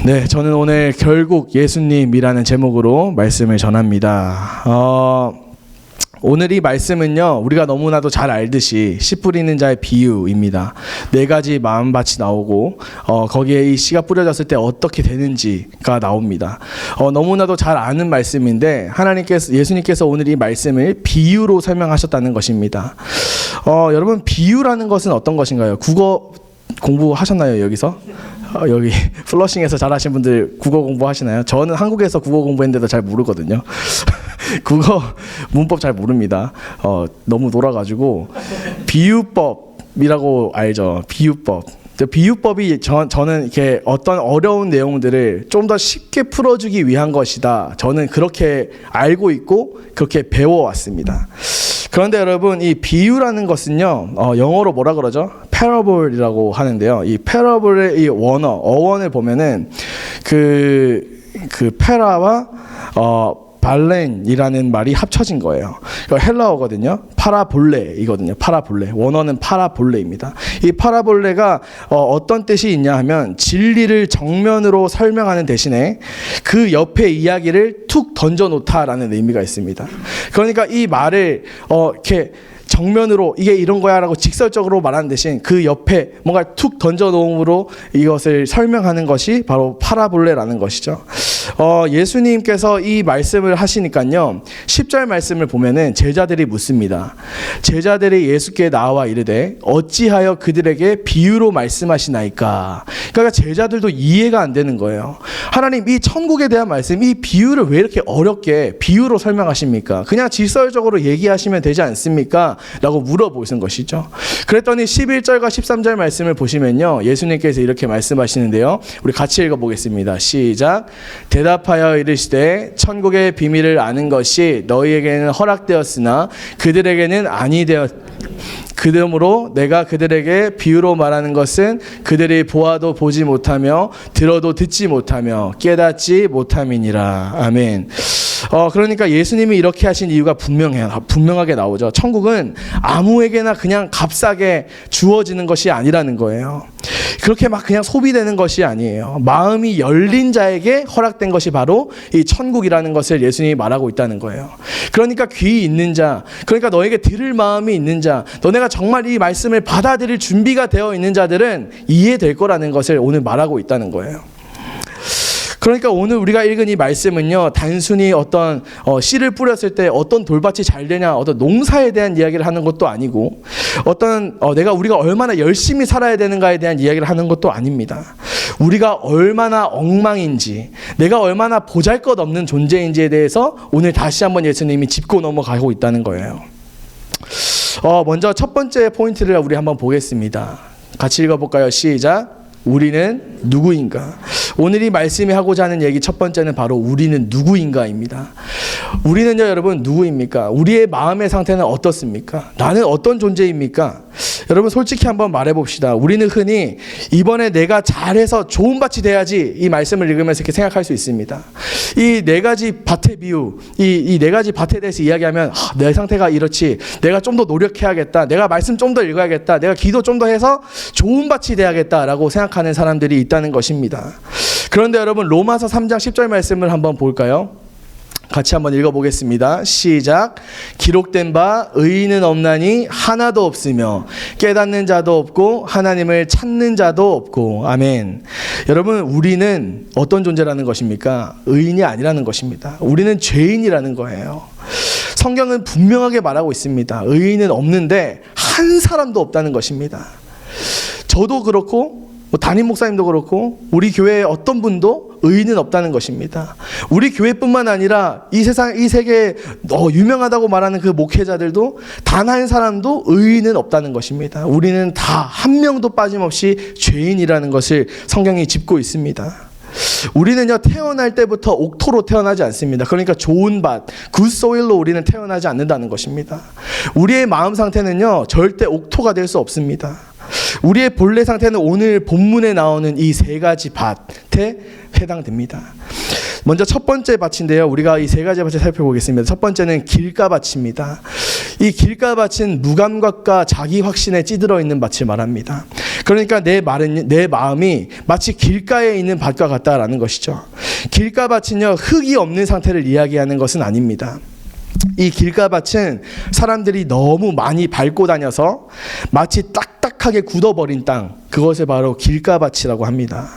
네, 저는 오늘 결국 예수님이라는 제목으로 말씀을 전합니다. 오늘 이 말씀은요, 우리가 너무나도 잘 알듯이 씨 뿌리는 자의 비유입니다. 4가지 마음밭이 나오고 거기에 이 씨가 뿌려졌을 때 어떻게 되는지가 나옵니다. 너무나도 잘 아는 말씀인데 예수님께서 오늘 이 말씀을 비유로 설명하셨다는 것입니다. 여러분, 비유라는 것은 어떤 것인가요? 국어 공부하셨나요, 여기서? 여기 플러싱에서 잘하신 분들 국어 공부하시나요? 저는 한국에서 국어 공부했는데도 잘 모르거든요. 국어 문법 잘 모릅니다. 너무 놀아가지고 비유법이라고 알죠? 비유법. 비유법이 저는 이렇게 어떤 어려운 내용들을 좀 더 쉽게 풀어주기 위한 것이다. 저는 그렇게 알고 있고 그렇게 배워왔습니다. 그런데 여러분, 이 비유라는 것은요, 영어로 뭐라 그러죠? parable이라고 하는데요. 이 parable의 이 어원을 보면은 그 페라와 발렌이라는 말이 합쳐진 거예요. 헬라어거든요. 파라볼레이거든요. 파라볼레. 원어는 파라볼레입니다. 이 파라볼레가 어떤 뜻이 있냐 하면 진리를 정면으로 설명하는 대신에 그 옆에 이야기를 툭 던져놓다라는 의미가 있습니다. 그러니까 이 말을 이렇게 정면으로 이게 이런 거야 라고 직설적으로 말하는 대신 그 옆에 뭔가 툭 던져놓음으로 이것을 설명하는 것이 바로 파라볼레라는 것이죠. 예수님께서 이 말씀을 하시니까요, 10절 말씀을 보면은 제자들이 묻습니다. 제자들이 예수께 나와 이르되 어찌하여 그들에게 비유로 말씀하시나이까. 그러니까 제자들도 이해가 안 되는 거예요. 하나님, 이 천국에 대한 말씀, 이 비유를 왜 이렇게 어렵게 비유로 설명하십니까? 그냥 직설적으로 얘기하시면 되지 않습니까? 라고 물어보신 것이죠. 그랬더니 11절과 13절 말씀을 보시면요, 예수님께서 이렇게 말씀하시는데요. 우리 같이 읽어보겠습니다. 시작. 대답하여 이르시되 천국의 비밀을 아는 것이 너희에게는 허락되었으나 그들에게는 아니 되었. 그러므로 내가 그들에게 비유로 말하는 것은 그들이 보아도 보지 못하며 들어도 듣지 못하며 깨닫지 못함이니라. 아멘. 그러니까 예수님이 이렇게 하신 이유가 분명하게 나오죠. 천국은 아무에게나 그냥 값싸게 주어지는 것이 아니라는 거예요. 그렇게 막 그냥 소비되는 것이 아니에요. 마음이 열린 자에게 허락된 것이 바로 이 천국이라는 것을 예수님이 말하고 있다는 거예요. 그러니까 귀 있는 자, 그러니까 너에게 들을 마음이 있는 자, 너네가 정말 이 말씀을 받아들일 준비가 되어 있는 자들은 이해될 거라는 것을 오늘 말하고 있다는 거예요. 그러니까 오늘 우리가 읽은 이 말씀은요, 단순히 어떤 씨를 뿌렸을 때 어떤 돌밭이 잘 되냐, 어떤 농사에 대한 이야기를 하는 것도 아니고, 우리가 얼마나 열심히 살아야 되는가에 대한 이야기를 하는 것도 아닙니다. 우리가 얼마나 엉망인지, 내가 얼마나 보잘것없는 존재인지에 대해서 오늘 다시 한번 예수님이 짚고 넘어가고 있다는 거예요. 먼저 첫 번째 포인트를 우리 한번 보겠습니다. 같이 읽어볼까요? 시작. 우리는 누구인가? 오늘 이 말씀이 하고자 하는 얘기 첫 번째는 바로 우리는 누구인가입니다. 우리는요, 여러분, 누구입니까? 우리의 마음의 상태는 어떻습니까? 나는 어떤 존재입니까? 여러분, 솔직히 한번 말해봅시다. 우리는 흔히 이번에 내가 잘해서 좋은 밭이 돼야지, 이 말씀을 읽으면서 이렇게 생각할 수 있습니다. 이 4가지 밭의 비유, 이 4가지 밭에 대해서 이야기하면 내 상태가 이렇지, 내가 좀 더 노력해야겠다, 내가 말씀 좀 더 읽어야겠다, 내가 기도 좀 더 해서 좋은 밭이 돼야겠다라고 생각하는 사람들이 있다는 것입니다. 그런데 여러분, 로마서 3장 10절 말씀을 한번 볼까요? 같이 한번 읽어보겠습니다. 시작. 기록된 바 의인은 없나니 하나도 없으며 깨닫는 자도 없고 하나님을 찾는 자도 없고. 아멘. 여러분, 우리는 어떤 존재라는 것입니까? 의인이 아니라는 것입니다. 우리는 죄인이라는 거예요. 성경은 분명하게 말하고 있습니다. 의인은 없는데 한 사람도 없다는 것입니다. 저도 그렇고 담임 목사님도 그렇고 우리 교회의 어떤 분도 의인은 없다는 것입니다. 우리 교회뿐만 아니라 이 세계에 유명하다고 말하는 그 목회자들도 단 한 사람도 의인은 없다는 것입니다. 우리는 다 한 명도 빠짐없이 죄인이라는 것을 성경이 짚고 있습니다. 우리는요, 태어날 때부터 옥토로 태어나지 않습니다. 그러니까 좋은 밭, 굿소일로 우리는 태어나지 않는다는 것입니다. 우리의 마음 상태는요, 절대 옥토가 될 수 없습니다. 우리의 본래 상태는 오늘 본문에 나오는 이 3가지 밭에 해당됩니다. 먼저 첫 번째 밭인데요, 우리가 이 3가지 밭을 살펴보겠습니다. 첫 번째는 길가밭입니다. 이 길가밭은 무감각과 자기 확신에 찌들어 있는 밭을 말합니다. 그러니까 내 마음이 마치 길가에 있는 밭과 같다라는 것이죠. 길가밭은요, 흙이 없는 상태를 이야기하는 것은 아닙니다. 이 길가밭은 사람들이 너무 많이 밟고 다녀서 마치 딱딱하게 굳어버린 땅, 그것을 바로 길가밭이라고 합니다.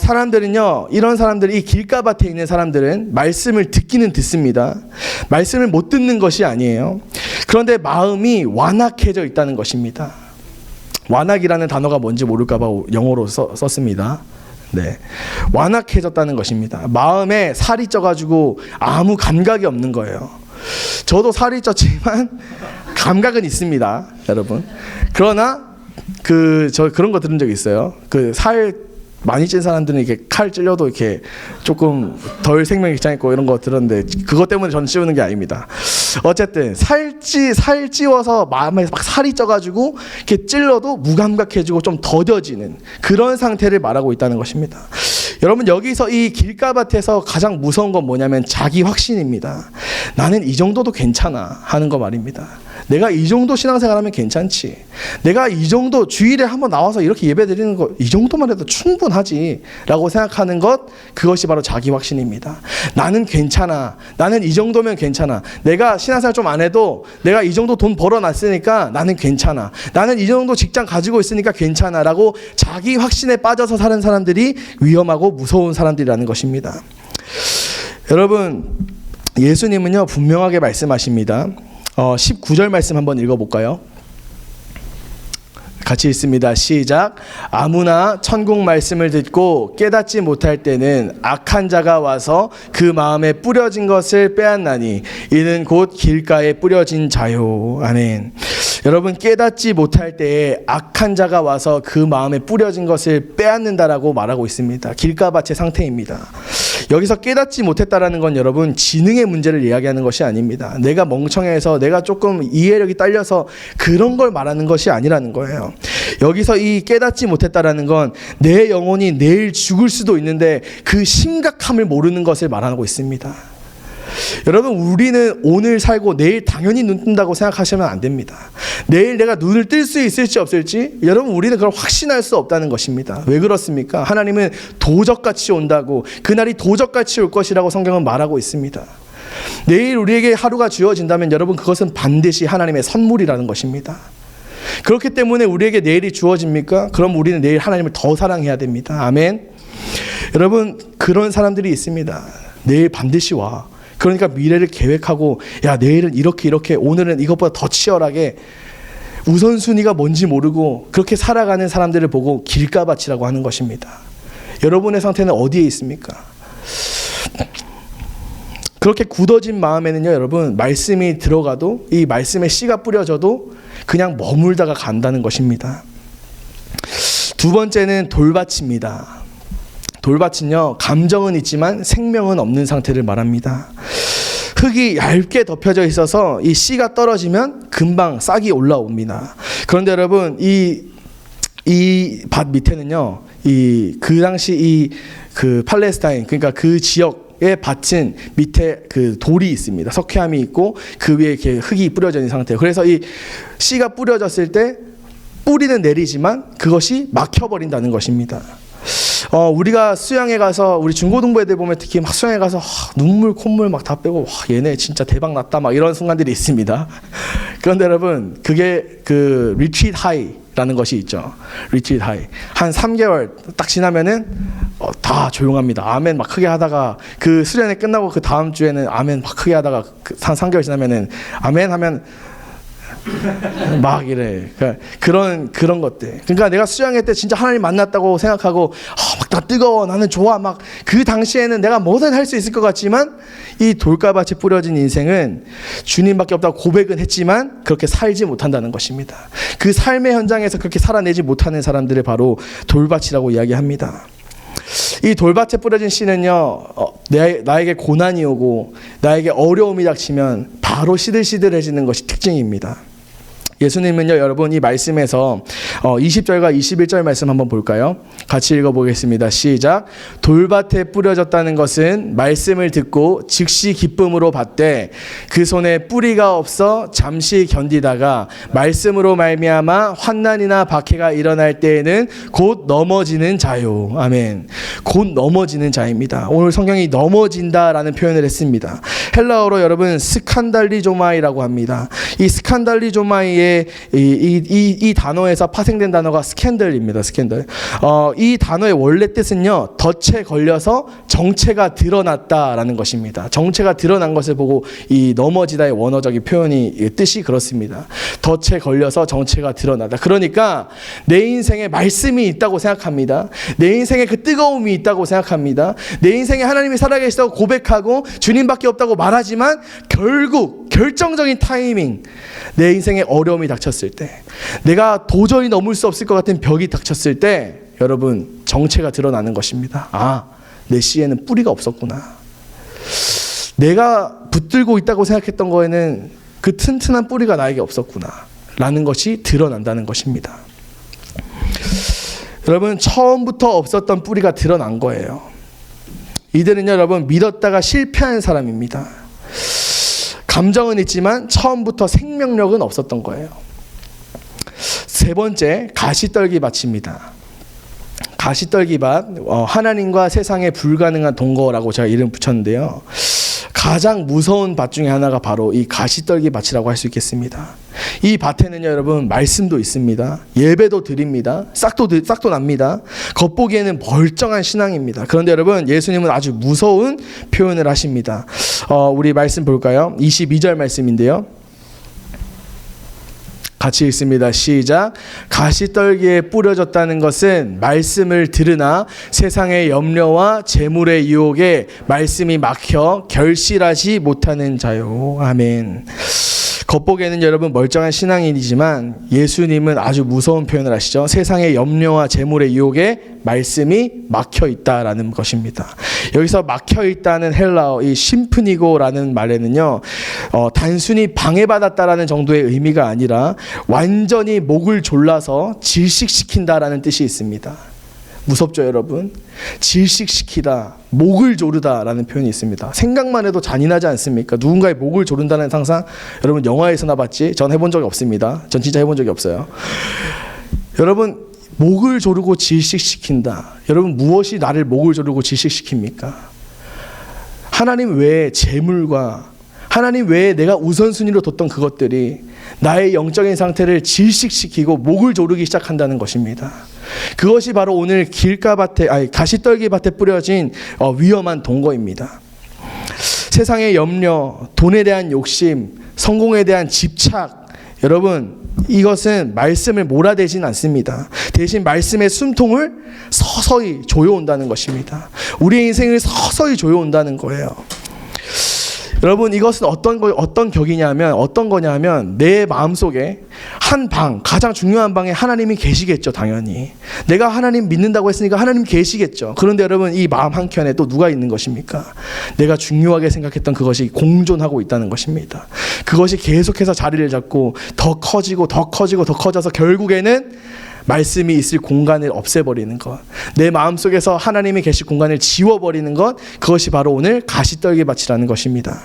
사람들은요, 이런 사람들이, 이 길가밭에 있는 사람들은 말씀을 듣기는 듣습니다. 말씀을 못 듣는 것이 아니에요. 그런데 마음이 완악해져 있다는 것입니다. 완악이라는 단어가 뭔지 모를까 봐 영어로 썼습니다. 네, 완악해졌다는 것입니다. 마음에 살이 쪄가지고 아무 감각이 없는 거예요. 저도 살이 쪘지만 감각은 있습니다, 여러분. 그러나 저 그런 거 들은 적 있어요. 살 많이 찐 사람들은 이렇게 칼 찔려도 이렇게 조금 덜 생명이 있고 이런 거 들었는데, 그것 때문에 저는 찌우는 게 아닙니다. 어쨌든 살찌워서 마음에 막 살이 쪄가지고 이렇게 찔러도 무감각해지고 좀 더뎌지는 그런 상태를 말하고 있다는 것입니다. 여러분, 여기서 이 길가밭에서 가장 무서운 건 뭐냐면 자기 확신입니다. 나는 이 정도도 괜찮아 하는 거 말입니다. 내가 이 정도 신앙생활하면 괜찮지. 내가 이 정도 주일에 한번 나와서 이렇게 예배 드리는 거, 이 정도만 해도 충분하지 라고 생각하는 것, 그것이 바로 자기 확신입니다. 나는 괜찮아. 나는 이 정도면 괜찮아. 내가 신앙생활 좀 안 해도 내가 이 정도 돈 벌어놨으니까 나는 괜찮아. 나는 이 정도 직장 가지고 있으니까 괜찮아 라고 자기 확신에 빠져서 사는 사람들이 위험하고 무서운 사람들이라는 것입니다. 여러분, 예수님은요, 분명하게 말씀하십니다. 19절 말씀 한번 읽어볼까요? 같이 읽습니다. 시작. 아무나 천국 말씀을 듣고 깨닫지 못할 때는 악한 자가 와서 그 마음에 뿌려진 것을 빼앗나니 이는 곧 길가에 뿌려진 자요. 아멘. 여러분, 깨닫지 못할 때에 악한 자가 와서 그 마음에 뿌려진 것을 빼앗는다라고 말하고 있습니다. 길가밭의 상태입니다. 여기서 깨닫지 못했다라는 건 여러분, 지능의 문제를 이야기하는 것이 아닙니다. 내가 멍청해서, 내가 조금 이해력이 딸려서 그런 걸 말하는 것이 아니라는 거예요. 여기서 이 깨닫지 못했다라는 건 내 영혼이 내일 죽을 수도 있는데 그 심각함을 모르는 것을 말하고 있습니다. 여러분, 우리는 오늘 살고 내일 당연히 눈 뜬다고 생각하시면 안 됩니다. 내일 내가 눈을 뜰 수 있을지 없을지, 여러분, 우리는 그걸 확신할 수 없다는 것입니다. 왜 그렇습니까? 하나님은 도적같이 온다고, 그날이 도적같이 올 것이라고 성경은 말하고 있습니다. 내일 우리에게 하루가 주어진다면 여러분, 그것은 반드시 하나님의 선물이라는 것입니다. 그렇기 때문에 우리에게 내일이 주어집니까? 그럼 우리는 내일 하나님을 더 사랑해야 됩니다. 아멘. 여러분, 그런 사람들이 있습니다. 내일 반드시 와. 그러니까 미래를 계획하고, 야, 내일은 이렇게, 오늘은 이것보다 더 치열하게, 우선순위가 뭔지 모르고 그렇게 살아가는 사람들을 보고 길가밭이라고 하는 것입니다. 여러분의 상태는 어디에 있습니까? 그렇게 굳어진 마음에는요, 여러분, 말씀이 들어가도, 이 말씀에 씨가 뿌려져도 그냥 머물다가 간다는 것입니다. 두 번째는 돌밭입니다. 돌밭은요, 감정은 있지만 생명은 없는 상태를 말합니다. 흙이 얇게 덮여져 있어서 이 씨가 떨어지면 금방 싹이 올라옵니다. 그런데 여러분, 이 밭 밑에는요, 그 당시 그 팔레스타인, 그러니까 그 지역의 밭은 밑에 그 돌이 있습니다. 석회암이 있고 그 위에 이렇게 흙이 뿌려져 있는 상태예요. 그래서 이 씨가 뿌려졌을 때 뿌리는 내리지만 그것이 막혀버린다는 것입니다. 우리가 수영에 가서, 우리 중고등부 애들 보면 특히 막 수영에 가서 눈물 콧물 막 다 빼고, 얘네 진짜 대박 났다 막 이런 순간들이 있습니다. 그런데 여러분, 그게 그 리트리트 하이라는 것이 있죠. 리트리트 하이. 한 3개월 딱 지나면은 다 조용합니다. 아멘 막 크게 하다가, 그 수련회 끝나고 그 다음 주에는 아멘 막 크게 하다가 한 3개월 지나면은 아멘 하면 막 이래. 그런 것들. 그러니까 내가 수양회 때 진짜 하나님 만났다고 생각하고, 막 다 뜨거워, 나는 좋아, 막 그 당시에는 내가 뭐든 할 수 있을 것 같지만, 이 돌가밭에 뿌려진 인생은 주님밖에 없다고 고백은 했지만 그렇게 살지 못한다는 것입니다. 그 삶의 현장에서 그렇게 살아내지 못하는 사람들을 바로 돌밭이라고 이야기합니다. 이 돌밭에 뿌려진 씨는요, 나에게 고난이 오고 나에게 어려움이 닥치면 바로 시들시들해지는 것이 특징입니다. 예수님은요, 여러분 이 말씀에서 20절과 21절 말씀 한번 볼까요? 같이 읽어보겠습니다. 시작. 돌밭에 뿌려졌다는 것은 말씀을 듣고 즉시 기쁨으로 받되 그 손에 뿌리가 없어 잠시 견디다가 말씀으로 말미암아 환난이나 박해가 일어날 때에는 곧 넘어지는 자요. 아멘. 곧 넘어지는 자입니다. 오늘 성경이 넘어진다라는 표현을 했습니다. 헬라어로 여러분 스칸달리조마이라고 합니다. 이 스칸달리조마이의 이 단어에서 파생된 단어가 스캔들입니다. 스캔들. 이 단어의 원래 뜻은요, 덫에 걸려서 정체가 드러났다라는 것입니다. 정체가 드러난 것을 보고 이 넘어지다의 원어적인 표현이 뜻이 그렇습니다. 덫에 걸려서 정체가 드러나다. 그러니까 내 인생에 말씀이 있다고 생각합니다. 내 인생에 그 뜨거움이 있다고 생각합니다. 내 인생에 하나님이 살아계시다고 고백하고 주님밖에 없다고 말하지만 결국 결정적인 타이밍, 내 인생에 어려움이 닥쳤을 때, 내가 도저히 넘을 수 없을 것 같은 벽이 닥쳤을 때 여러분 정체가 드러나는 것입니다. 아, 내 씨에는 뿌리가 없었구나. 내가 붙들고 있다고 생각했던 거에는 그 튼튼한 뿌리가 나에게 없었구나 라는 것이 드러난다는 것입니다. 여러분 처음부터 없었던 뿌리가 드러난 거예요. 이들은요, 여러분 믿었다가 실패한 사람입니다. 감정은 있지만 처음부터 생명력은 없었던 거예요. 세 번째, 가시떨기 밭입니다. 가시떨기 밭, 하나님과 세상에 불가능한 동거라고 제가 이름 붙였는데요. 가장 무서운 밭 중에 하나가 바로 이 가시떨기 밭이라고 할 수 있겠습니다. 이 밭에는요, 여러분 말씀도 있습니다. 예배도 드립니다. 싹도 납니다. 겉보기에는 멀쩡한 신앙입니다. 그런데 여러분 예수님은 아주 무서운 표현을 하십니다. 우리 말씀 볼까요? 22절 말씀인데요. 같이 읽습니다. 시작. 가시떨기에 뿌려졌다는 것은 말씀을 들으나 세상의 염려와 재물의 유혹에 말씀이 막혀 결실하지 못하는 자요. 아멘. 겉보기에는 여러분 멀쩡한 신앙인이지만 예수님은 아주 무서운 표현을 하시죠. 세상의 염려와 재물의 유혹에 말씀이 막혀 있다라는 것입니다. 여기서 막혀 있다는 헬라어 이 심프니고라는 말에는요, 단순히 방해받았다라는 정도의 의미가 아니라 완전히 목을 졸라서 질식시킨다라는 뜻이 있습니다. 무섭죠, 여러분? 질식시키다, 목을 조르다라는 표현이 있습니다. 생각만 해도 잔인하지 않습니까? 누군가의 목을 조른다는 상상, 여러분 영화에서나 봤지? 전 해본 적이 없습니다. 전 진짜 해본 적이 없어요. 여러분, 목을 조르고 질식시킨다. 여러분, 무엇이 나를 목을 조르고 질식시킵니까? 하나님 외에 재물과 하나님 외에 내가 우선순위로 뒀던 그것들이 나의 영적인 상태를 질식시키고 목을 조르기 시작한다는 것입니다. 그것이 바로 오늘 가시떨기 밭에 뿌려진 위험한 동거입니다. 세상의 염려, 돈에 대한 욕심, 성공에 대한 집착, 여러분 이것은 말씀을 몰아대진 않습니다. 대신 말씀의 숨통을 서서히 조여온다는 것입니다. 우리의 인생을 서서히 조여온다는 거예요. 여러분 이것은 어떤 격이냐면 어떤 거냐면 내 마음속에 한 방, 가장 중요한 방에 하나님이 계시겠죠. 당연히 내가 하나님 믿는다고 했으니까 하나님 계시겠죠. 그런데 여러분 이 마음 한켠에 또 누가 있는 것입니까? 내가 중요하게 생각했던 그것이 공존하고 있다는 것입니다. 그것이 계속해서 자리를 잡고 더 커지고 더 커지고 더 커져서 결국에는 말씀이 있을 공간을 없애버리는 것, 내 마음속에서 하나님이 계실 공간을 지워버리는 것, 그것이 바로 오늘 가시떨기 밭이라는 것입니다.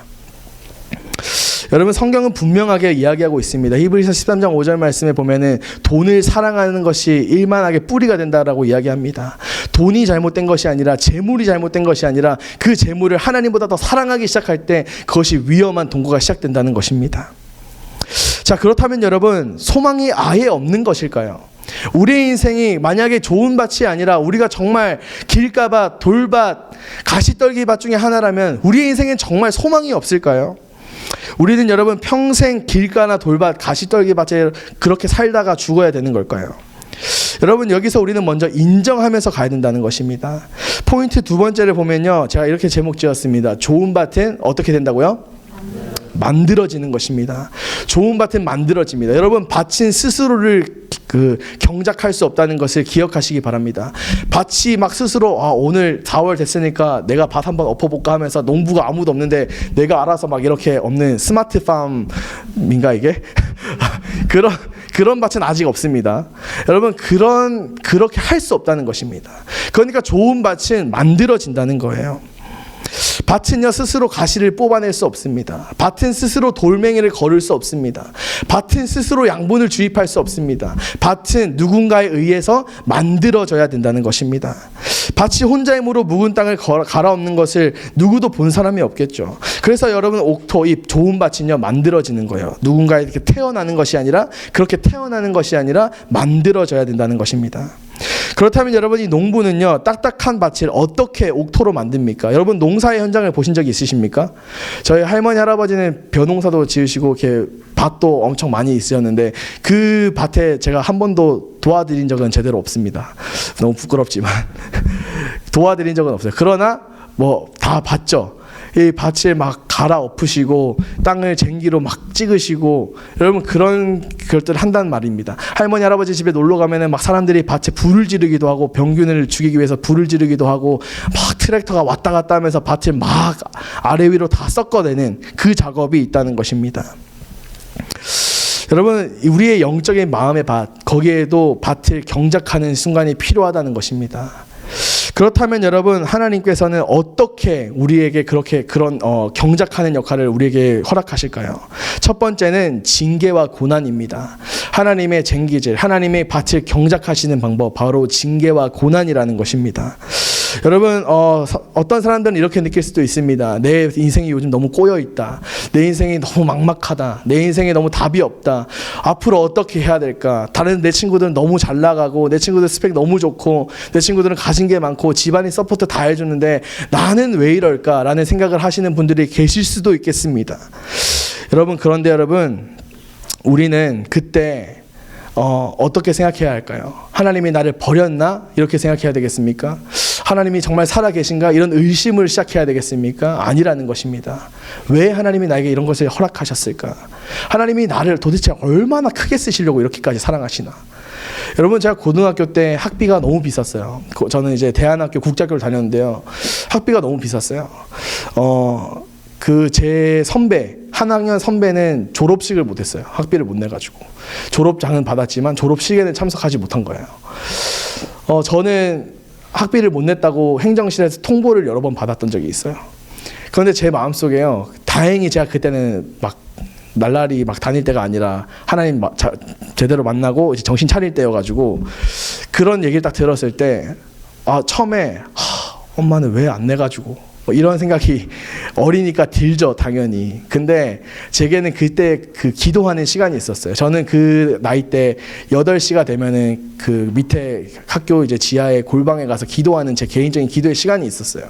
여러분 성경은 분명하게 이야기하고 있습니다. 히브리서 13장 5절 말씀에 보면은 돈을 사랑하는 것이 일만하게 뿌리가 된다라고 이야기합니다. 돈이 잘못된 것이 아니라 재물이 잘못된 것이 아니라 그 재물을 하나님보다 더 사랑하기 시작할 때 그것이 위험한 동거가 시작된다는 것입니다. 자, 그렇다면 여러분 소망이 아예 없는 것일까요? 우리의 인생이 만약에 좋은 밭이 아니라 우리가 정말 길가밭, 돌밭, 가시떨기밭 중에 하나라면 우리의 인생엔 정말 소망이 없을까요? 우리는 여러분 평생 길가나 돌밭, 가시떨기밭에 그렇게 살다가 죽어야 되는 걸까요? 여러분 여기서 우리는 먼저 인정하면서 가야 된다는 것입니다. 포인트 두 번째를 보면요, 제가 이렇게 제목 지었습니다. 좋은 밭은 어떻게 된다고요? 만들어지는 것입니다. 좋은 밭은 만들어집니다. 여러분 밭은 스스로를 경작할 수 없다는 것을 기억하시기 바랍니다. 밭이 막 스스로 오늘 4월 됐으니까 내가 밭 한번 엎어볼까 하면서 농부가 아무도 없는데 내가 알아서 막 이렇게 없는 스마트 팜인가 이게? 그런 밭은 아직 없습니다. 여러분, 그렇게 할 수 없다는 것입니다. 그러니까 좋은 밭은 만들어진다는 거예요. 밭은요, 스스로 가시를 뽑아낼 수 없습니다. 밭은 스스로 돌멩이를 걸을 수 없습니다. 밭은 스스로 양분을 주입할 수 없습니다. 밭은 누군가에 의해서 만들어져야 된다는 것입니다. 밭이 혼자의 힘으로 묵은 땅을 갈아엎는 것을 누구도 본 사람이 없겠죠. 그래서 여러분, 옥토, 이 좋은 밭은요, 만들어지는 거예요. 누군가에 이렇게 태어나는 것이 아니라, 그렇게 태어나는 것이 아니라 만들어져야 된다는 것입니다. 그렇다면 여러분, 이 농부는요, 딱딱한 밭을 어떻게 옥토로 만듭니까? 여러분, 농사의 현장을 보신 적이 있으십니까? 저희 할머니 할아버지는 벼농사도 지으시고 이렇게 밭도 엄청 많이 있으셨는데, 그 밭에 제가 한 번도 도와드린 적은 제대로 없습니다. 너무 부끄럽지만 도와드린 적은 없어요. 그러나 뭐 다 봤죠. 이 밭을 막 갈아엎으시고 땅을 쟁기로 막 찍으시고, 여러분, 그런 것들을 한다는 말입니다. 할머니 할아버지 집에 놀러 가면은 막 사람들이 밭에 불을 지르기도 하고, 병균을 죽이기 위해서 불을 지르기도 하고, 막 트랙터가 왔다 갔다 하면서 밭을 막 아래 위로 다 섞어내는 그 작업이 있다는 것입니다. 여러분, 우리의 영적인 마음의 밭, 거기에도 밭을 경작하는 순간이 필요하다는 것입니다. 그렇다면 여러분, 하나님께서는 어떻게 우리에게 그런 경작하는 역할을 우리에게 허락하실까요? 첫 번째는 징계와 고난입니다. 하나님의 쟁기질, 하나님의 밭을 경작하시는 방법, 바로 징계와 고난이라는 것입니다. 여러분, 어떤 사람들은 이렇게 느낄 수도 있습니다. 내 인생이 요즘 너무 꼬여있다. 내 인생이 너무 막막하다. 내 인생에 너무 답이 없다. 앞으로 어떻게 해야 될까? 다른 내 친구들은 너무 잘 나가고, 내 친구들 스펙 너무 좋고, 내 친구들은 가진 게 많고, 집안이 서포트 다 해주는데 나는 왜 이럴까? 라는 생각을 하시는 분들이 계실 수도 있겠습니다. 여러분, 그런데 여러분, 우리는 그때 어떻게 생각해야 할까요? 하나님이 나를 버렸나? 이렇게 생각해야 되겠습니까? 하나님이 정말 살아계신가? 이런 의심을 시작해야 되겠습니까? 아니라는 것입니다. 왜 하나님이 나에게 이런 것을 허락하셨을까? 하나님이 나를 도대체 얼마나 크게 쓰시려고 이렇게까지 사랑하시나? 여러분, 제가 고등학교 때 학비가 너무 비쌌어요. 저는 이제 대안학교 국제학교를 다녔는데요. 학비가 너무 비쌌어요. 제 선배, 한 학년 선배는 졸업식을 못했어요. 학비를 못 내가지고. 졸업장은 받았지만 졸업식에는 참석하지 못한 거예요. 저는 학비를 못 냈다고 행정실에서 통보를 여러 번 받았던 적이 있어요. 그런데 제 마음속에요, 다행히 제가 그때는 막 날라리 막 다닐 때가 아니라 하나님 제대로 만나고 이제 정신 차릴 때여가지고, 그런 얘기를 딱 들었을 때 처음에 엄마는 왜 안 내가지고 뭐 이런 생각이 어리니까 들죠, 당연히. 근데 제게는 그때 그 기도하는 시간이 있었어요. 저는 그 나이 때 8시가 되면은 그 밑에 학교 이제 지하에 골방에 가서 기도하는 제 개인적인 기도의 시간이 있었어요.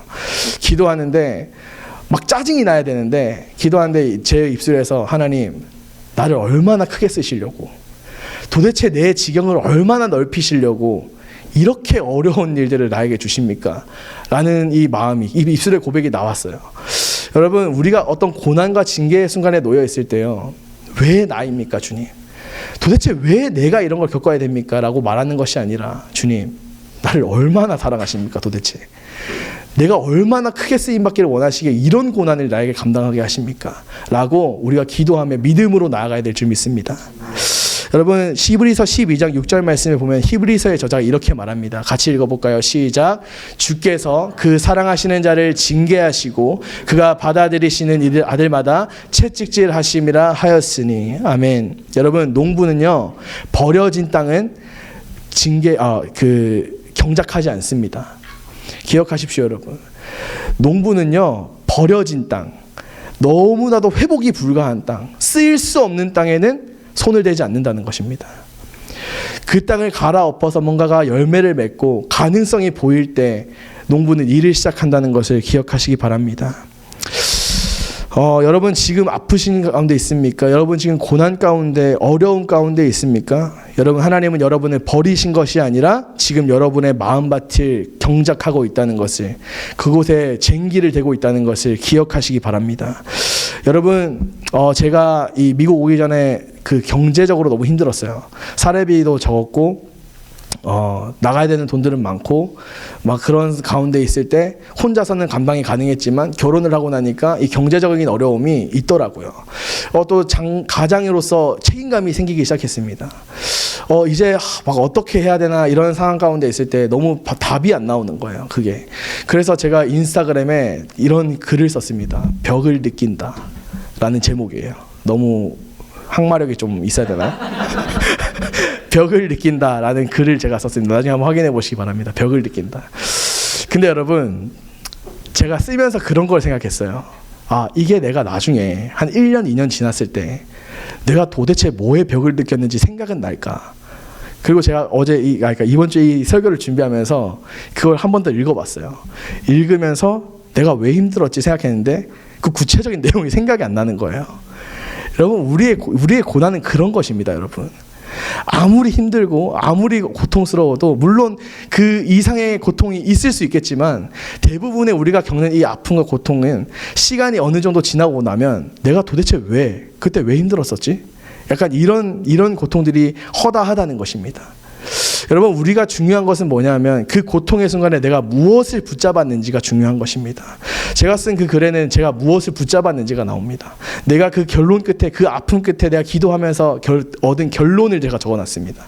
기도하는데 막 짜증이 나야 되는데, 기도하는데 제 입술에서 하나님, 나를 얼마나 크게 쓰시려고, 도대체 내 지경을 얼마나 넓히시려고 이렇게 어려운 일들을 나에게 주십니까? 라는 이 마음이, 이 입술의 고백이 나왔어요. 여러분, 우리가 어떤 고난과 징계의 순간에 놓여 있을 때요, 왜 나입니까, 주님? 도대체 왜 내가 이런 걸 겪어야 됩니까? 라고 말하는 것이 아니라, 주님, 나를 얼마나 사랑하십니까, 도대체? 내가 얼마나 크게 쓰임받기를 원하시기에 이런 고난을 나에게 감당하게 하십니까? 라고 우리가 기도하며 믿음으로 나아가야 될 줄 믿습니다. 여러분, 히브리서 12장 6절 말씀을 보면 히브리서의 저자가 이렇게 말합니다. 같이 읽어볼까요? 시작. 주께서 그 사랑하시는 자를 징계하시고 그가 받아들이시는 이들 아들마다 채찍질하심이라 하였으니. 아멘. 여러분, 농부는요, 버려진 땅은 경작하지 않습니다. 기억하십시오, 여러분. 농부는요, 버려진 땅, 너무나도 회복이 불가한 땅, 쓰일 수 없는 땅에는 손을 대지 않는다는 것입니다. 그 땅을 갈아엎어서 뭔가가 열매를 맺고 가능성이 보일 때 농부는 일을 시작한다는 것을 기억하시기 바랍니다. 여러분, 지금 아프신 가운데 있습니까? 여러분, 지금 고난 가운데, 어려움 가운데 있습니까? 여러분, 하나님은 여러분을 버리신 것이 아니라 지금 여러분의 마음밭을 경작하고 있다는 것을, 그곳에 쟁기를 대고 있다는 것을 기억하시기 바랍니다. 여러분, 제가 이 미국 오기 전에 그 경제적으로 너무 힘들었어요. 사례비도 적었고, 나가야 되는 돈들은 많고 막 그런 가운데 있을 때 혼자서는 감당이 가능했지만 결혼을 하고 나니까 이 경제적인 어려움이 있더라고요. 또 가장으로서 책임감이 생기기 시작했습니다. 이제 막 어떻게 해야 되나 이런 상황 가운데 있을 때 너무 답이 안 나오는 거예요. 그게. 그래서 제가 인스타그램에 이런 글을 썼습니다. 벽을 느낀다 라는 제목이에요. 너무 항마력이 좀 있어야 되나요? 벽을 느낀다라는 글을 제가 썼습니다. 나중에 한번 확인해 보시기 바랍니다. 벽을 느낀다. 근데 여러분, 제가 쓰면서 그런 걸 생각했어요. 이게 내가 나중에 한 1년, 2년 지났을 때 내가 도대체 뭐에 벽을 느꼈는지 생각은 날까? 그리고 제가 그러니까 이번 주에 이 설교를 준비하면서 그걸 한 번 더 읽어봤어요. 읽으면서 내가 왜 힘들었지 생각했는데 그 구체적인 내용이 생각이 안 나는 거예요. 여러분, 우리의 고난은 그런 것입니다, 여러분. 아무리 힘들고 아무리 고통스러워도 물론 그 이상의 고통이 있을 수 있겠지만 대부분의 우리가 겪는 이 아픔과 고통은 시간이 어느 정도 지나고 나면 내가 도대체 그때 왜 힘들었었지? 약간 이런 고통들이 허다하다는 것입니다. 여러분, 우리가 중요한 것은 뭐냐면 그 고통의 순간에 내가 무엇을 붙잡았는지가 중요한 것입니다. 제가 쓴 그 글에는 제가 무엇을 붙잡았는지가 나옵니다. 내가 그 결론 끝에, 그 아픔 끝에 내가 기도하면서 얻은 결론을 제가 적어놨습니다.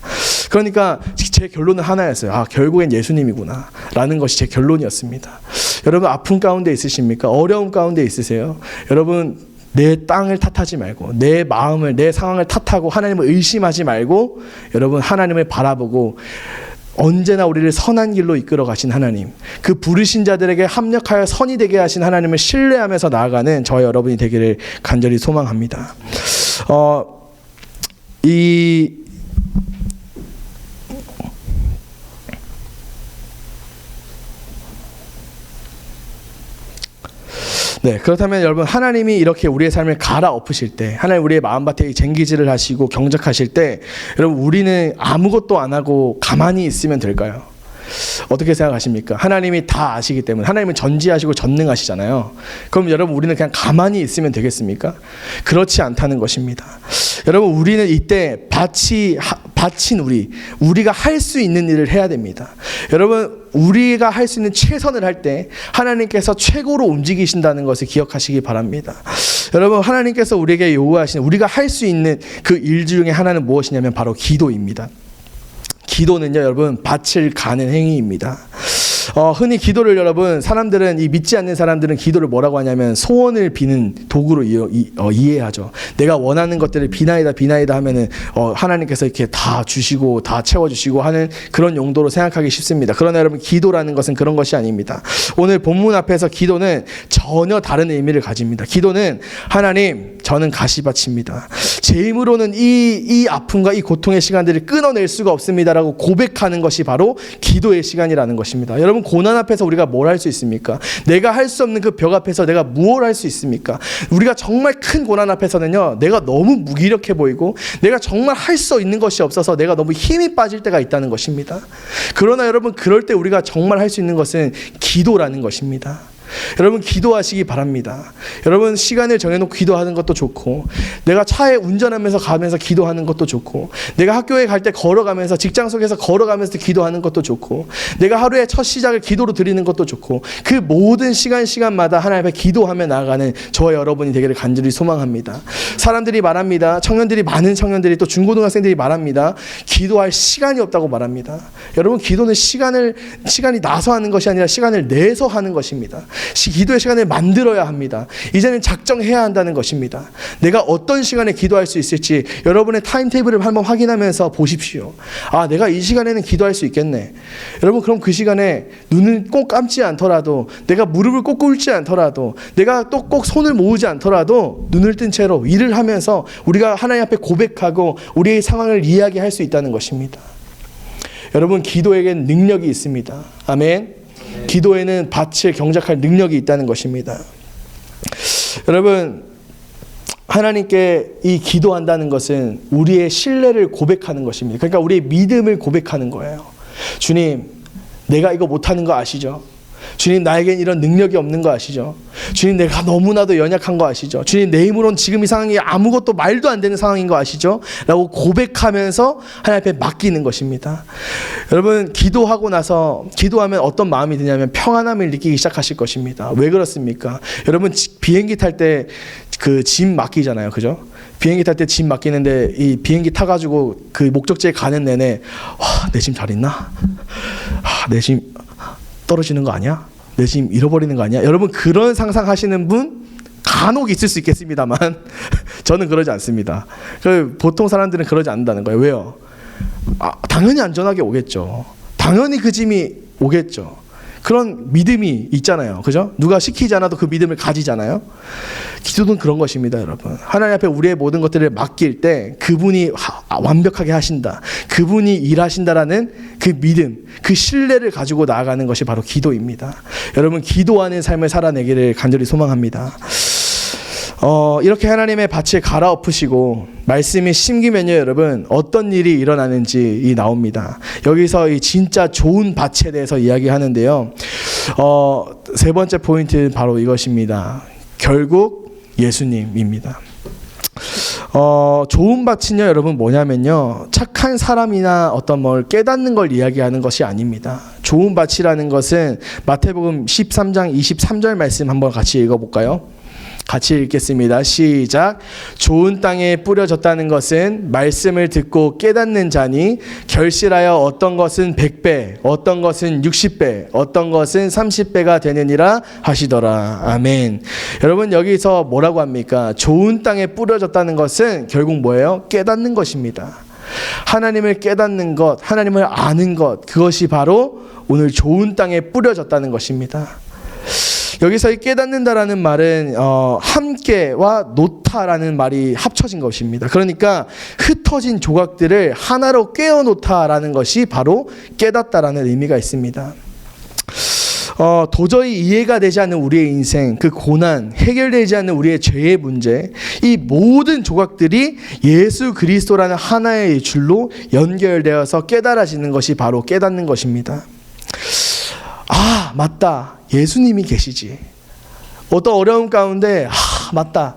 그러니까 제 결론은 하나였어요. 결국엔 예수님이구나 라는 것이 제 결론이었습니다. 여러분, 아픔 가운데 있으십니까? 어려움 가운데 있으세요? 여러분, 내 땅을 탓하지 말고 내 마음을, 내 상황을 탓하고 하나님을 의심하지 말고 여러분, 하나님을 바라보고 언제나 우리를 선한 길로 이끌어 가신 하나님, 그 부르신 자들에게 합력하여 선이 되게 하신 하나님을 신뢰하면서 나아가는 저와 여러분이 되기를 간절히 소망합니다. 네, 그렇다면 여러분, 하나님이 이렇게 우리의 삶을 갈아엎으실 때, 하나님 우리의 마음밭에 쟁기질을 하시고 경작하실 때, 여러분, 우리는 아무것도 안 하고 가만히 있으면 될까요? 어떻게 생각하십니까? 하나님이 다 아시기 때문에, 하나님은 전지하시고 전능하시잖아요. 그럼 여러분, 우리는 그냥 가만히 있으면 되겠습니까? 그렇지 않다는 것입니다. 여러분, 우리는 이때 바친 우리가 할 수 있는 일을 해야 됩니다. 여러분, 우리가 할 수 있는 최선을 할 때 하나님께서 최고로 움직이신다는 것을 기억하시기 바랍니다. 여러분, 하나님께서 우리에게 요구하시는, 우리가 할 수 있는 그 일 중에 하나는 무엇이냐면 바로 기도입니다. 기도는요, 여러분, 밭을 가는 행위입니다. 흔히 기도를 여러분, 사람들은, 이 믿지 않는 사람들은 기도를 뭐라고 하냐면 소원을 비는 도구로 이해하죠. 내가 원하는 것들을 비나이다 하면은 하나님께서 이렇게 다 주시고 다 채워주시고 하는 그런 용도로 생각하기 쉽습니다. 그러나 여러분, 기도라는 것은 그런 것이 아닙니다. 오늘 본문 앞에서 기도는 전혀 다른 의미를 가집니다. 기도는 하나님, 저는 가시밭입니다. 제 힘으로는 이 아픔과 이 고통의 시간들을 끊어낼 수가 없습니다라고 고백하는 것이 바로 기도의 시간이라는 것입니다. 여러분, 고난 앞에서 우리가 뭘 할 수 있습니까? 내가 할 수 없는 그 벽 앞에서 내가 무엇을 할 수 있습니까? 우리가 정말 큰 고난 앞에서는요, 내가 너무 무기력해 보이고 내가 정말 할 수 있는 것이 없어서 내가 너무 힘이 빠질 때가 있다는 것입니다. 그러나 여러분, 그럴 때 우리가 정말 할 수 있는 것은 기도라는 것입니다. 여러분, 기도하시기 바랍니다. 여러분, 시간을 정해놓고 기도하는 것도 좋고, 내가 차에 운전하면서 가면서 기도하는 것도 좋고, 내가 학교에 갈 때 걸어가면서, 직장 속에서 걸어가면서 기도하는 것도 좋고, 내가 하루의 첫 시작을 기도로 드리는 것도 좋고, 그 모든 시간마다 하나님 앞에 기도하며 나아가는 저와 여러분이 되기를 간절히 소망합니다. 사람들이 말합니다. 많은 청년들이, 또 중고등학생들이 말합니다. 기도할 시간이 없다고 말합니다. 여러분, 기도는 시간이 나서 하는 것이 아니라 시간을 내서 하는 것입니다. 기도의 시간을 만들어야 합니다. 이제는 작정해야 한다는 것입니다. 내가 어떤 시간에 기도할 수 있을지 여러분의 타임테이블을 한번 확인하면서 보십시오. 내가 이 시간에는 기도할 수 있겠네. 여러분, 그럼 그 시간에 눈을 꼭 감지 않더라도, 내가 무릎을 꼭 꿇지 않더라도, 내가 또 꼭 손을 모으지 않더라도 눈을 뜬 채로 일을 하면서 우리가 하나님 앞에 고백하고 우리의 상황을 이야기할 수 있다는 것입니다. 여러분, 기도에겐 능력이 있습니다. 아멘. 기도에는 밭을 경작할 능력이 있다는 것입니다. 여러분, 하나님께 이 기도한다는 것은 우리의 신뢰를 고백하는 것입니다. 그러니까 우리의 믿음을 고백하는 거예요. 주님, 내가 이거 못하는 거 아시죠? 주님, 나에겐 이런 능력이 없는 거 아시죠? 주님, 내가 너무나도 연약한 거 아시죠? 주님, 내 힘으로는 지금 이 상황이 아무것도 말도 안 되는 상황인 거 아시죠? 라고 고백하면서 하나님 앞에 맡기는 것입니다. 여러분, 기도하고 나서 기도하면 어떤 마음이 드냐면 평안함을 느끼기 시작하실 것입니다. 왜 그렇습니까? 여러분, 비행기 탈 때 그 짐 맡기잖아요, 그죠? 비행기 탈 때 짐 맡기는데 이 비행기 타가지고 그 목적지에 가는 내내 내 짐 잘 있나? 내 짐 떨어지는 거 아니야? 내 짐 잃어버리는 거 아니야? 여러분, 그런 상상하시는 분 간혹 있을 수 있겠습니다만 저는 그러지 않습니다. 보통 사람들은 그러지 않는다는 거예요. 왜요? 당연히 안전하게 오겠죠. 당연히 그 짐이 오겠죠. 그런 믿음이 있잖아요. 그죠? 누가 시키지 않아도 그 믿음을 가지잖아요. 기도는 그런 것입니다, 여러분. 하나님 앞에 우리의 모든 것들을 맡길 때 그분이 완벽하게 하신다, 그분이 일하신다라는 그 믿음, 그 신뢰를 가지고 나아가는 것이 바로 기도입니다. 여러분, 기도하는 삶을 살아내기를 간절히 소망합니다. 이렇게 하나님의 밭을 갈아엎으시고 말씀이 심기면요, 여러분, 어떤 일이 일어나는지 나옵니다. 여기서 이 진짜 좋은 밭에 대해서 이야기하는데요. 세 번째 포인트는 바로 이것입니다. 결국 예수님입니다. 좋은 밭은요, 여러분, 뭐냐면요, 착한 사람이나 어떤 뭘 깨닫는 걸 이야기하는 것이 아닙니다. 좋은 밭이라는 것은 마태복음 13장 23절 말씀 한번 같이 읽어볼까요? 같이 읽겠습니다. 시작. 좋은 땅에 뿌려졌다는 것은 말씀을 듣고 깨닫는 자니 결실하여 어떤 것은 100배, 어떤 것은 60배, 어떤 것은 30배가 되느니라 하시더라. 아멘. 여러분, 여기서 뭐라고 합니까? 좋은 땅에 뿌려졌다는 것은 결국 뭐예요? 깨닫는 것입니다. 하나님을 깨닫는 것, 하나님을 아는 것, 그것이 바로 오늘 좋은 땅에 뿌려졌다는 것입니다. 여기서 이 깨닫는다라는 말은 함께와 놓다라는 말이 합쳐진 것입니다. 그러니까 흩어진 조각들을 하나로 꿰어 놓다라는 것이 바로 깨닫다라는 의미가 있습니다. 도저히 이해가 되지 않는 우리의 인생, 그 고난, 해결되지 않는 우리의 죄의 문제, 이 모든 조각들이 예수 그리스도라는 하나의 줄로 연결되어서 깨달아지는 것이 바로 깨닫는 것입니다. 맞다. 예수님이 계시지. 어떤 어려움 가운데 맞다.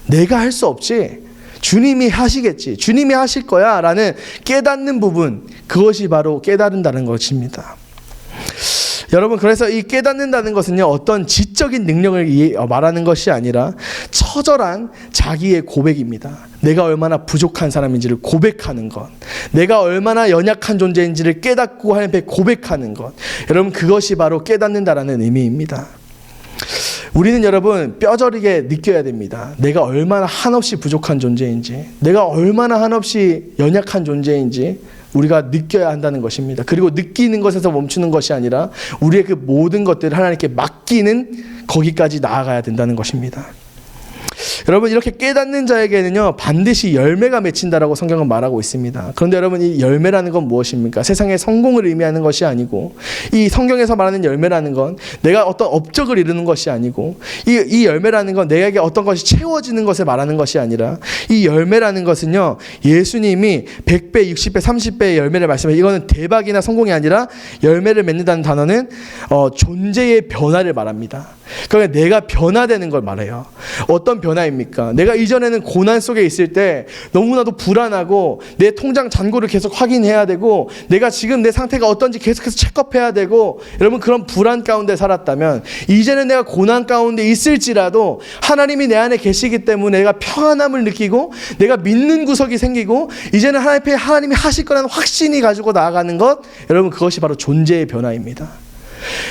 내가 할 수 없지. 주님이 하시겠지. 주님이 하실 거야 라는 깨닫는 부분, 그것이 바로 깨달은다는 것입니다. 여러분, 그래서 이 깨닫는다는 것은요, 어떤 지적인 능력을 말하는 것이 아니라 처절한 자기의 고백입니다. 내가 얼마나 부족한 사람인지를 고백하는 것, 내가 얼마나 연약한 존재인지를 깨닫고 하나님 앞에 고백하는 것, 여러분, 그것이 바로 깨닫는다라는 의미입니다. 우리는 여러분 뼈저리게 느껴야 됩니다. 내가 얼마나 한없이 부족한 존재인지, 내가 얼마나 한없이 연약한 존재인지 우리가 느껴야 한다는 것입니다. 그리고 느끼는 것에서 멈추는 것이 아니라 우리의 그 모든 것들을 하나님께 맡기는 거기까지 나아가야 된다는 것입니다. 여러분, 이렇게 깨닫는 자에게는요, 반드시 열매가 맺힌다라고 성경은 말하고 있습니다. 그런데 여러분, 이 열매라는 건 무엇입니까? 세상의 성공을 의미하는 것이 아니고, 이 성경에서 말하는 열매라는 건 내가 어떤 업적을 이루는 것이 아니고, 이 열매라는 건 내게 어떤 것이 채워지는 것을 말하는 것이 아니라, 이 열매라는 것은요, 예수님이 100배, 60배, 30배의 열매를 말씀해요. 이거는 대박이나 성공이 아니라 열매를 맺는다는 단어는 존재의 변화를 말합니다. 그러니까 내가 변화되는 걸 말해요. 어떤 변화입니까? 내가 이전에는 고난 속에 있을 때 너무나도 불안하고 내 통장 잔고를 계속 확인해야 되고 내가 지금 내 상태가 어떤지 계속해서 체크업해야 되고, 여러분, 그런 불안 가운데 살았다면 이제는 내가 고난 가운데 있을지라도 하나님이 내 안에 계시기 때문에 내가 평안함을 느끼고 내가 믿는 구석이 생기고 이제는 하나님 앞에 하나님이 하실 거라는 확신이 가지고 나아가는 것, 여러분, 그것이 바로 존재의 변화입니다.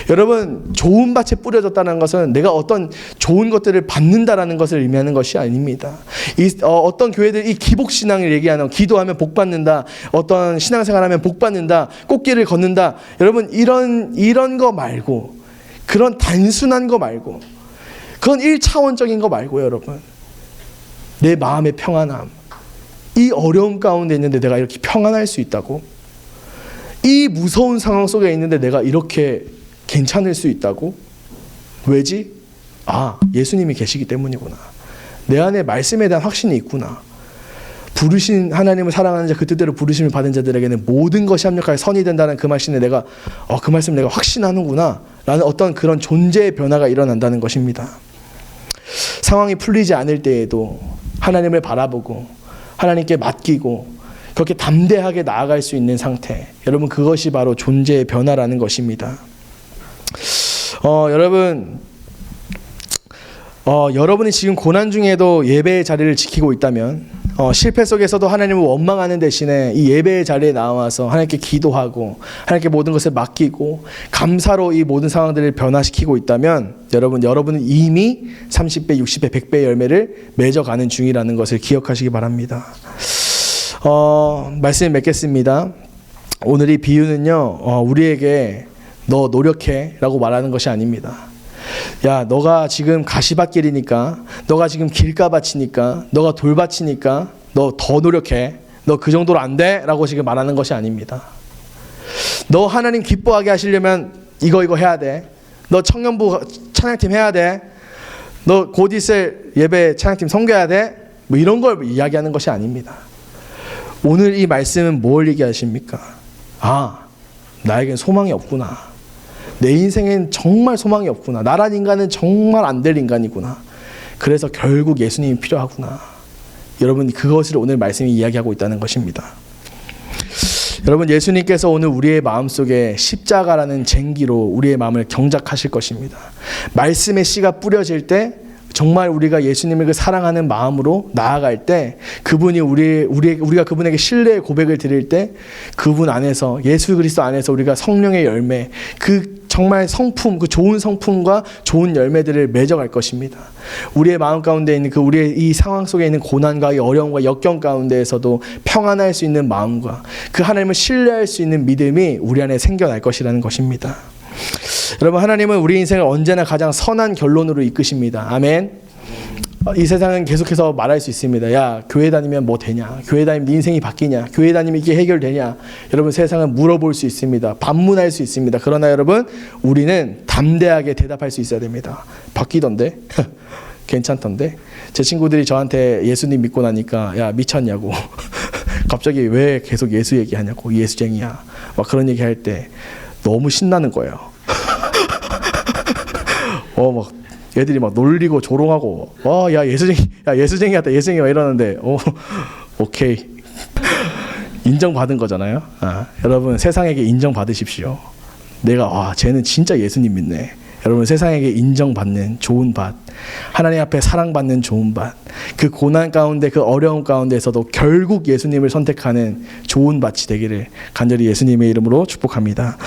여러분, 좋은 밭에 뿌려졌다는 것은 내가 어떤 좋은 것들을 받는다라는 것을 의미하는 것이 아닙니다. 어떤 교회들 이 기복신앙을 얘기하는, 기도하면 복받는다, 어떤 신앙생활하면 복받는다, 꽃길을 걷는다, 여러분, 이런 거 말고, 그런 단순한 거 말고, 그건 1차원적인 거 말고요, 여러분, 내 마음의 평안함, 이 어려움 가운데 있는데 내가 이렇게 평안할 수 있다고, 이 무서운 상황 속에 있는데 내가 이렇게 괜찮을 수 있다고? 왜지? 예수님이 계시기 때문이구나. 내 안에 말씀에 대한 확신이 있구나. 부르신 하나님을 사랑하는 자, 그 뜻대로 부르심을 받은 자들에게는 모든 것이 합력하여 선이 된다는 그 말씀에 내가 그 말씀 내가 확신하는구나 라는 어떤 그런 존재의 변화가 일어난다는 것입니다. 상황이 풀리지 않을 때에도 하나님을 바라보고 하나님께 맡기고 그렇게 담대하게 나아갈 수 있는 상태. 여러분, 그것이 바로 존재의 변화라는 것입니다. 여러분이 지금 고난 중에도 예배의 자리를 지키고 있다면 실패 속에서도 하나님을 원망하는 대신에 이 예배의 자리에 나와서 하나님께 기도하고 하나님께 모든 것을 맡기고 감사로 이 모든 상황들을 변화시키고 있다면 여러분은 이미 30배, 60배, 100배의 열매를 맺어가는 중이라는 것을 기억하시기 바랍니다. 말씀을 맺겠습니다. 오늘 이 비유는요, 우리에게 너 노력해 라고 말하는 것이 아닙니다. 야, 너가 지금 가시밭길이니까, 너가 지금 길가밭이니까, 너가 돌밭이니까 너 더 노력해, 너 그 정도로 안 돼 라고 지금 말하는 것이 아닙니다. 너 하나님 기뻐하게 하시려면 이거 해야 돼. 너 청년부 찬양팀 해야 돼. 너 곧 있을 예배 찬양팀 섬겨야 돼. 뭐 이런 걸 이야기하는 것이 아닙니다. 오늘 이 말씀은 뭘 얘기하십니까? 아, 나에겐 소망이 없구나. 내 인생엔 정말 소망이 없구나. 나란 인간은 정말 안 될 인간이구나. 그래서 결국 예수님이 필요하구나. 여러분, 그것을 오늘 말씀이 이야기하고 있다는 것입니다. 여러분, 예수님께서 오늘 우리의 마음속에 십자가라는 쟁기로 우리의 마음을 경작하실 것입니다. 말씀의 씨가 뿌려질 때 정말 우리가 예수님을 그 사랑하는 마음으로 나아갈 때 그분이 우리가 그분에게 신뢰의 고백을 드릴 때 그분 안에서, 예수 그리스도 안에서 우리가 성령의 열매, 그 정말 성품, 그 좋은 성품과 좋은 열매들을 맺어갈 것입니다. 우리의 마음 가운데 있는 그 우리의 이 상황 속에 있는 고난과 이 어려움과 역경 가운데에서도 평안할 수 있는 마음과 그 하나님을 신뢰할 수 있는 믿음이 우리 안에 생겨날 것이라는 것입니다. 여러분, 하나님은 우리 인생을 언제나 가장 선한 결론으로 이끄십니다. 아멘. 이 세상은 계속해서 말할 수 있습니다. 야, 교회 다니면 뭐 되냐? 교회 다니면 네 인생이 바뀌냐? 교회 다니면 이게 해결되냐? 여러분, 세상은 물어볼 수 있습니다. 반문할 수 있습니다. 그러나 여러분, 우리는 담대하게 대답할 수 있어야 됩니다. 바뀌던데? 괜찮던데? 제 친구들이 저한테 예수님 믿고 나니까 야, 미쳤냐고. 갑자기 왜 계속 예수 얘기하냐고. 예수쟁이야. 막 그런 얘기할 때 너무 신나는 거예요. 막 애들이 막 놀리고 조롱하고, 와, 야, 예수쟁이 같다, 예수쟁이 막 이러는데, 오케이. 인정받은 거잖아요. 여러분, 세상에게 인정받으십시오. 내가, 쟤는 진짜 예수님 믿네. 여러분, 세상에게 인정받는 좋은 밭, 하나님 앞에 사랑받는 좋은 밭, 그 고난 가운데, 그 어려움 가운데에서도 결국 예수님을 선택하는 좋은 밭이 되기를 간절히 예수님의 이름으로 축복합니다.